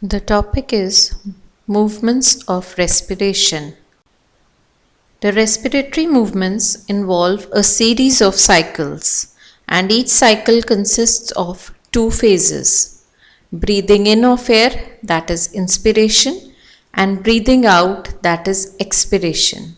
The topic is movements of respiration. The respiratory movements involve a series of cycles, and each cycle consists of two phases: breathing in of air, that is inspiration, and breathing out, that is expiration.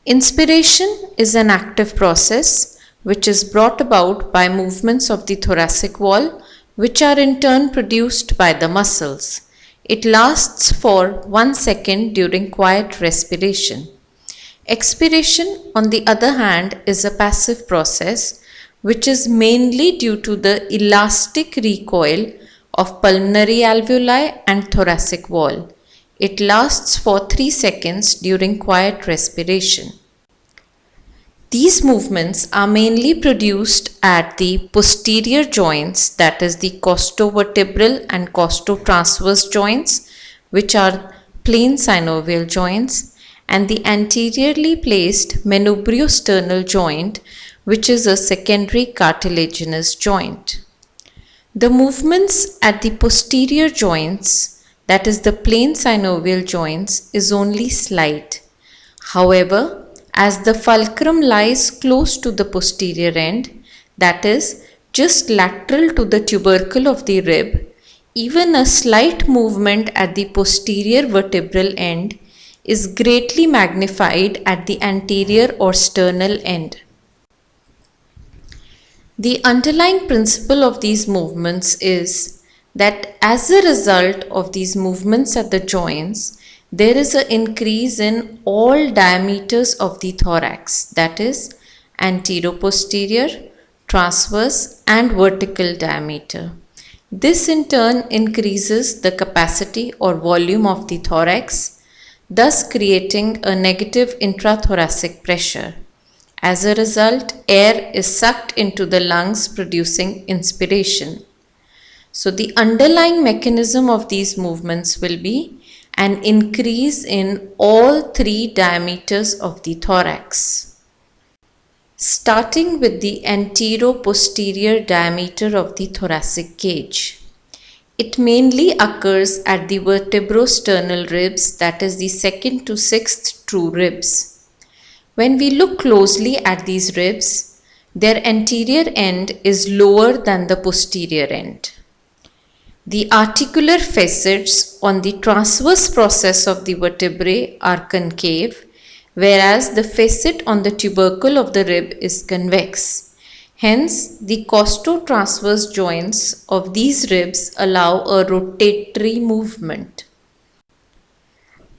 Inspiration is an active process which is brought about by movements of the thoracic wall, which are in turn produced by the muscles. It lasts for 1 second during quiet respiration. Expiration, on the other hand, is a passive process which is mainly due to the elastic recoil of pulmonary alveoli and thoracic wall. It lasts for 3 seconds during quiet respiration. These movements are mainly produced at the posterior joints, that is the costovertebral and costotransverse joints, which are plain synovial joints, and the anteriorly placed manubriosternal joint, which is a secondary cartilaginous joint. The movements at the posterior joints, that is the plain synovial joints, is only slight. However, as the fulcrum lies close to the posterior end, that is just lateral to the tubercle of the rib, even a slight movement at the posterior vertebral end is greatly magnified at the anterior or sternal end. The underlying principle of these movements is that as a result of these movements at the joints, there is an increase in all diameters of the thorax, that is anteroposterior, transverse and vertical diameter. This in turn increases the capacity or volume of the thorax, thus creating a negative intrathoracic pressure. As a result, air is sucked into the lungs, producing inspiration. So the underlying mechanism of these movements will be an increase in all three diameters of the thorax. Starting with the anteroposterior diameter of the thoracic cage. It mainly occurs at the vertebrosternal ribs, that is the 2nd to 6th true ribs. When we look closely at these ribs, their anterior end is lower than the posterior end. The articular facets on the transverse process of the vertebrae are concave, whereas the facet on the tubercle of the rib is convex. Hence, the costotransverse joints of these ribs allow a rotatory movement.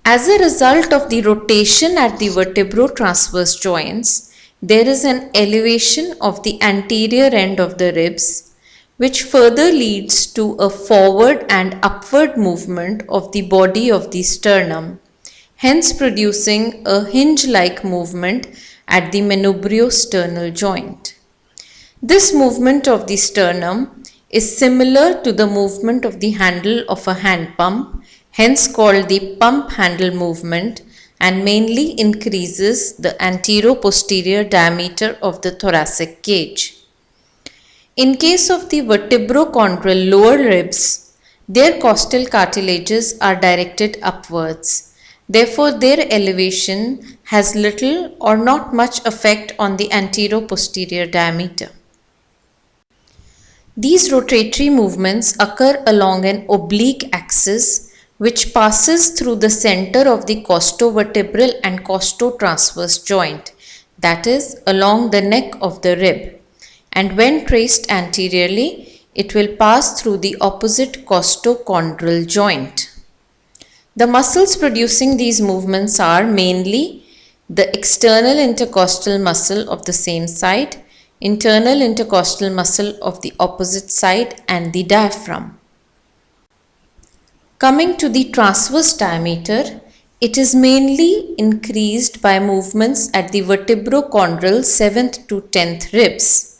As a result of the rotation at the vertebrotransverse joints, there is an elevation of the anterior end of the ribs, which further leads to a forward and upward movement of the body of the sternum, hence producing a hinge-like movement at the manubriosternal joint. This movement of the sternum is similar to the movement of the handle of a hand pump, hence called the pump handle movement, and mainly increases the anteroposterior diameter of the thoracic cage. In case of the vertebrochondral lower ribs, their costal cartilages are directed upwards. Therefore, their elevation has little or not much effect on the anteroposterior diameter. These rotatory movements occur along an oblique axis which passes through the center of the costovertebral and costotransverse joint, that is, along the neck of the rib. And when traced anteriorly, it will pass through the opposite costochondral joint. The muscles producing these movements are mainly the external intercostal muscle of the same side, internal intercostal muscle of the opposite side, and the diaphragm. Coming to the transverse diameter, it is mainly increased by movements at the vertebrochondral 7th to 10th ribs.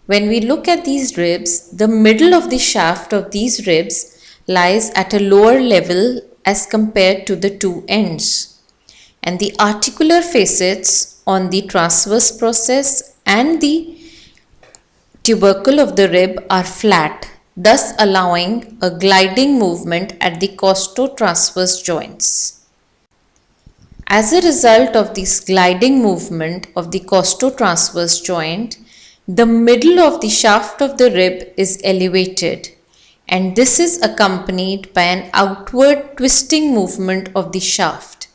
When we look at these ribs, the middle of the shaft of these ribs lies at a lower level as compared to the two ends, and the articular facets on the transverse process and the tubercle of the rib are flat, thus allowing a gliding movement at the costotransverse joints. As a result of this gliding movement of the costotransverse joint, the middle of the shaft of the rib is elevated, and this is accompanied by an outward twisting movement of the shaft.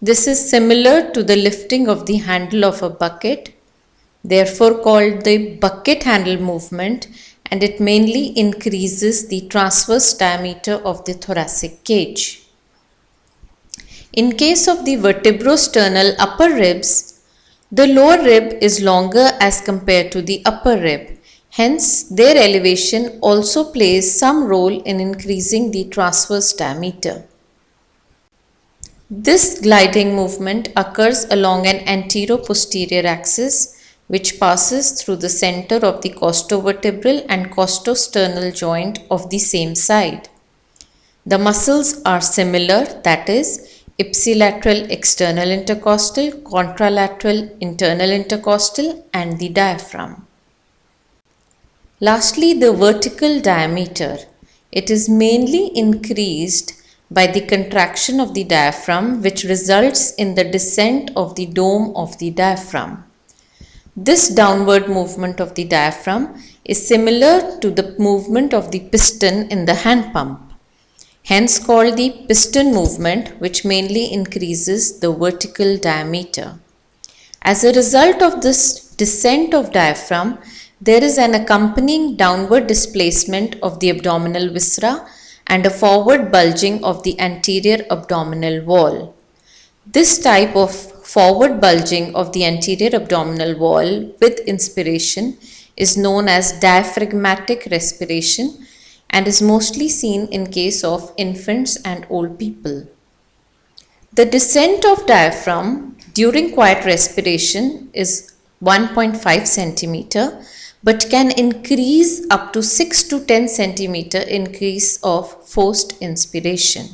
This is similar to the lifting of the handle of a bucket, therefore called the bucket handle movement, and it mainly increases the transverse diameter of the thoracic cage. In case of the vertebrosternal upper ribs, the lower rib is longer as compared to the upper rib. Hence, their elevation also plays some role in increasing the transverse diameter. This gliding movement occurs along an antero-posterior axis which passes through the center of the costovertebral and costosternal joint of the same side. The muscles are similar, that is, ipsilateral external intercostal, contralateral internal intercostal, and the diaphragm. Lastly, the vertical diameter. It is mainly increased by the contraction of the diaphragm, which results in the descent of the dome of the diaphragm. This downward movement of the diaphragm is similar to the movement of the piston in the hand pump, hence called the piston movement, which mainly increases the vertical diameter. As a result of this descent of diaphragm, there is an accompanying downward displacement of the abdominal viscera and a forward bulging of the anterior abdominal wall. This type of forward bulging of the anterior abdominal wall with inspiration is known as diaphragmatic respiration and is mostly seen in case of infants and old people. The descent of diaphragm during quiet respiration is 1.5 cm but can increase up to 6 to 10 cm in case of forced inspiration.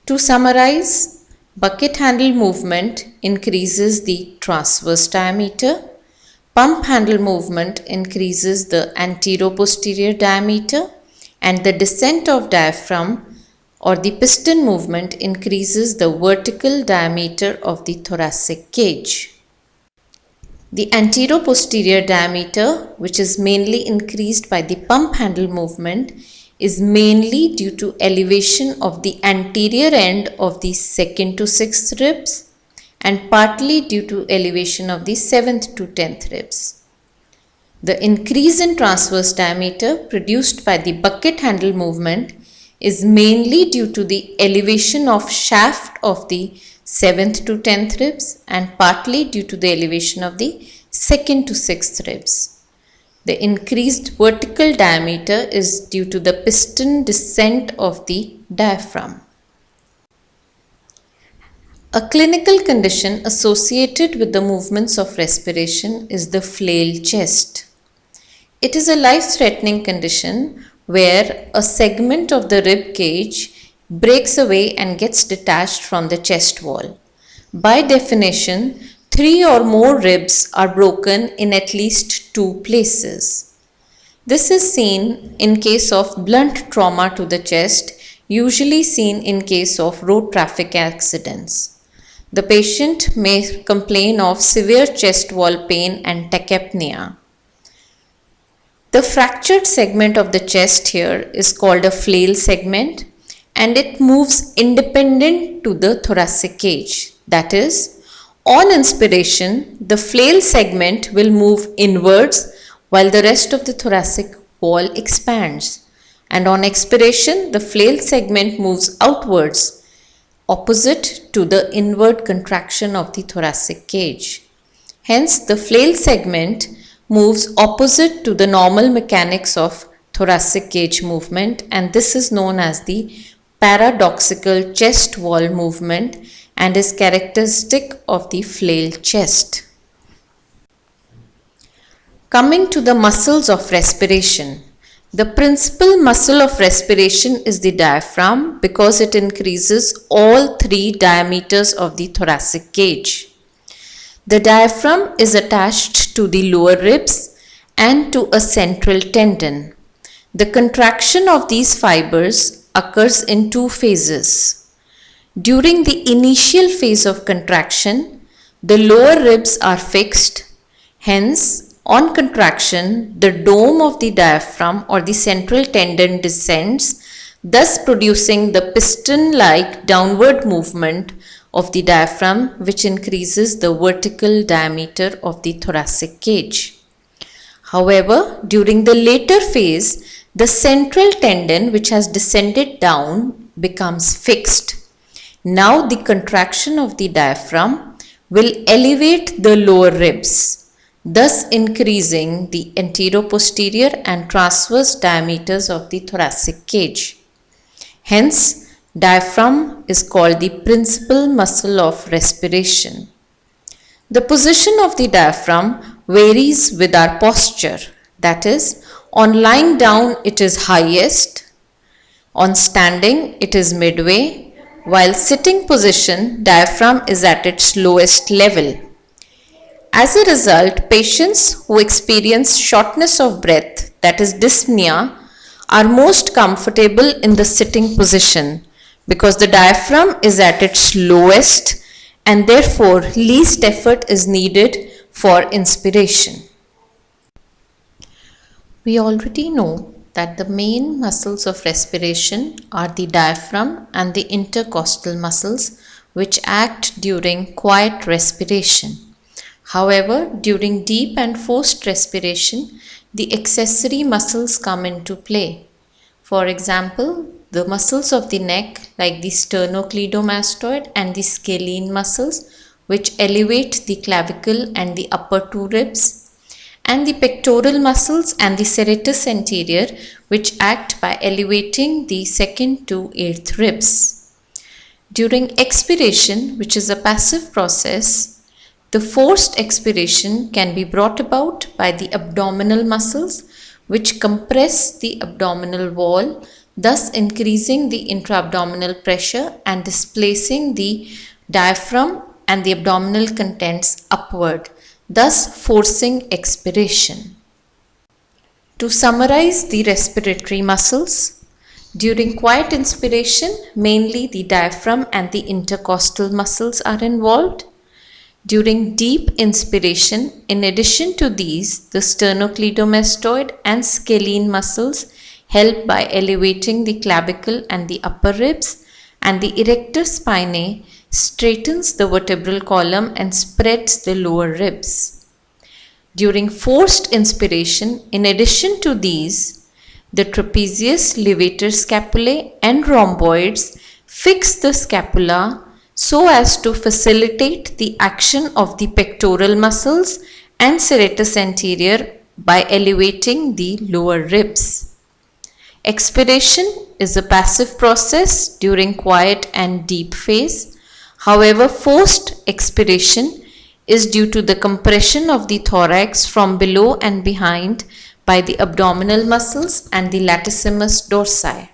To summarize, bucket handle movement increases the transverse diameter, pump handle movement increases the antero-posterior diameter, and the descent of diaphragm or the piston movement increases the vertical diameter of the thoracic cage. The antero-posterior diameter, which is mainly increased by the pump handle movement, is mainly due to elevation of the anterior end of the 2nd to 6th ribs and partly due to elevation of the 7th to 10th ribs. The increase in transverse diameter produced by the bucket handle movement is mainly due to the elevation of shaft of the 7th to 10th ribs and partly due to the elevation of the 2nd to 6th ribs. The increased vertical diameter is due to the piston descent of the diaphragm. A clinical condition associated with the movements of respiration is the flail chest. It is a life-threatening condition where a segment of the rib cage breaks away and gets detached from the chest wall. By definition, 3 or more ribs are broken in at least 2 places. This is seen in case of blunt trauma to the chest, usually seen in case of road traffic accidents. The patient may complain of severe chest wall pain and tachypnea. The fractured segment of the chest here is called a flail segment and it moves independent to the thoracic cage. That is, on inspiration, the flail segment will move inwards while the rest of the thoracic wall expands. And on expiration, the flail segment moves outwards, opposite to the inward contraction of the thoracic cage. Hence, the flail segment moves opposite to the normal mechanics of thoracic cage movement, and this is known as the paradoxical chest wall movement and is characteristic of the flail chest. Coming to the muscles of respiration. The principal muscle of respiration is the diaphragm because it increases all 3 diameters of the thoracic cage. The diaphragm is attached to the lower ribs and to a central tendon. The contraction of these fibers occurs in two phases. During the initial phase of contraction, the lower ribs are fixed. Hence, on contraction, the dome of the diaphragm or the central tendon descends, thus producing the piston-like downward movement of the diaphragm, which increases the vertical diameter of the thoracic cage. However, during the later phase, the central tendon which has descended down becomes fixed. Now the contraction of the diaphragm will elevate the lower ribs, thus increasing the anteroposterior and transverse diameters of the thoracic cage. Hence, diaphragm is called the principal muscle of respiration. The position of the diaphragm varies with our posture, that is, on lying down it is highest, on standing it is midway, while sitting position diaphragm is at its lowest level. As a result, patients who experience shortness of breath, that is dyspnea, are most comfortable in the sitting position because the diaphragm is at its lowest and therefore least effort is needed for inspiration. We already know that the main muscles of respiration are the diaphragm and the intercostal muscles which act during quiet respiration. However, during deep and forced respiration, the accessory muscles come into play. For example, the muscles of the neck like the sternocleidomastoid and the scalene muscles which elevate the clavicle and the upper two ribs, and the pectoral muscles and the serratus anterior which act by elevating the second to eighth ribs. During expiration, which is a passive process, the forced expiration can be brought about by the abdominal muscles which compress the abdominal wall, thus increasing the intra-abdominal pressure and displacing the diaphragm and the abdominal contents upward, thus forcing expiration. To summarize the respiratory muscles, during quiet inspiration, mainly the diaphragm and the intercostal muscles are involved. During deep inspiration, in addition to these, the sternocleidomastoid and scalene muscles help by elevating the clavicle and the upper ribs, and the erector spinae straightens the vertebral column and spreads the lower ribs. During forced inspiration, in addition to these, the trapezius, levator scapulae and rhomboids fix the scapula so as to facilitate the action of the pectoral muscles and serratus anterior by elevating the lower ribs. Expiration is a passive process during quiet and deep phase. However, forced expiration is due to the compression of the thorax from below and behind by the abdominal muscles and the latissimus dorsi.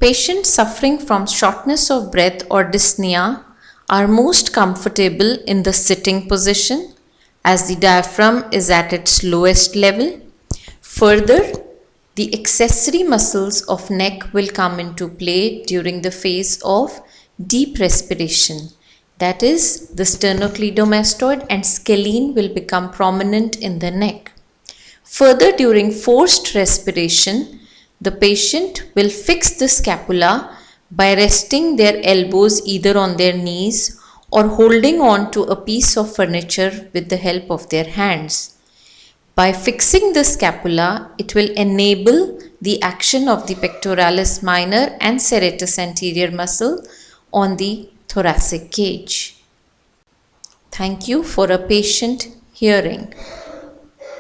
Patients suffering from shortness of breath or dyspnea are most comfortable in the sitting position as the diaphragm is at its lowest level. Further, the accessory muscles of neck will come into play during the phase of deep respiration. That is, the sternocleidomastoid and scalene will become prominent in the neck. Further, during forced respiration, the patient will fix the scapula by resting their elbows either on their knees or holding on to a piece of furniture with the help of their hands. By fixing the scapula, it will enable the action of the pectoralis minor and serratus anterior muscle on the thoracic cage. Thank you for a patient hearing.